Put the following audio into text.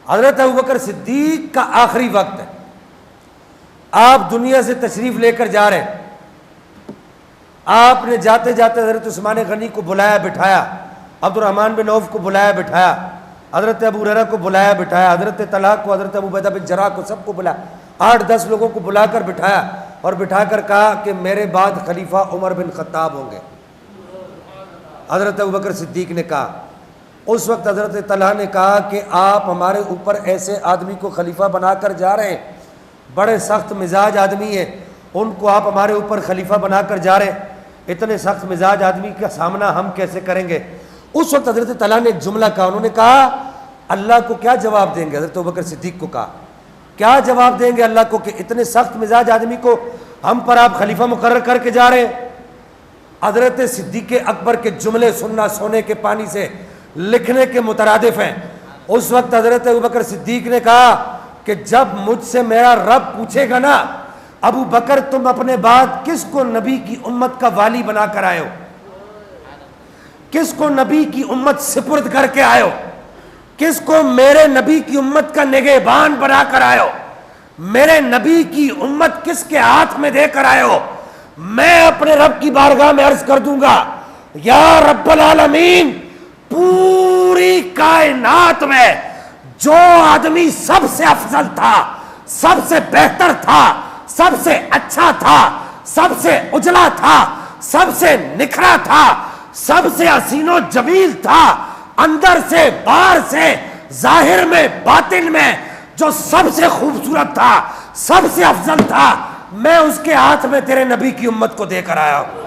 حضرت ابوبکر صدیق کا آخری وقت ہے، آپ دنیا سے تشریف لے کر جا رہے ہیں، آپ نے جاتے جاتے حضرت عثمان غنی کو بلایا بٹھایا، عبد الرحمن بن عوف کو بلایا بٹھایا، حضرت ابو ہریرہ کو بلایا بٹھایا، حضرت طلحہ کو، حضرت ابو عبیدہ بن جراح کو، سب کو بلایا، 8-10 لوگوں کو بلا کر بٹھایا اور بٹھا کر کہا کہ میرے بعد خلیفہ عمر بن خطاب ہوں گے۔ حضرت ابوبکر صدیق نے کہا، اس وقت حضرت طلحہ نے کہا کہ آپ ہمارے اوپر ایسے آدمی کو خلیفہ بنا کر جا رہے ہیں، بڑے سخت مزاج آدمی ہیں، ان کو آپ ہمارے اوپر خلیفہ بنا کر جا رہے ہیں، اتنے سخت مزاج آدمی کا سامنا ہم کیسے کریں گے؟ اس وقت حضرت طلحہ نے ایک جملہ کہا، انہوں نے کہا اللہ کو کیا جواب دیں گے؟ حضرت ابوبکر صدیق کو کہا کیا جواب دیں گے اللہ کو کہ اتنے سخت مزاج آدمی کو ہم پر آپ خلیفہ مقرر کر کے جا رہے ہیں؟ حضرت صدیق اکبر کے جملے سننا سونے کے پانی سے لکھنے کے مترادف ہیں۔ اس وقت حضرت ابوبکر صدیق نے کہا کہ جب مجھ سے میرا رب پوچھے گا نا ابو بکر تم اپنے بعد کس کو نبی کی امت کا والی بنا کر آئے ہو، کس کو نبی کی امت سپرد کر کے آئے ہو، کس کو میرے نبی کی امت کا نگہبان بنا کر آئے ہو، میرے نبی کی امت کس کے ہاتھ میں دے کر آئے ہو، میں اپنے رب کی بارگاہ میں عرض کر دوں گا یا رب العالمین، پوری کائنات میں جو آدمی سب سے افضل تھا، سب سے بہتر تھا، سب سے اچھا تھا، سب سے اجلا تھا، سب سے نکھرا تھا، سب سے حسین و جمیل تھا، اندر سے باہر سے ظاہر میں باطن میں جو سب سے خوبصورت تھا، سب سے افضل تھا، میں اس کے ہاتھ میں تیرے نبی کی امت کو دے کر آیا ہوں۔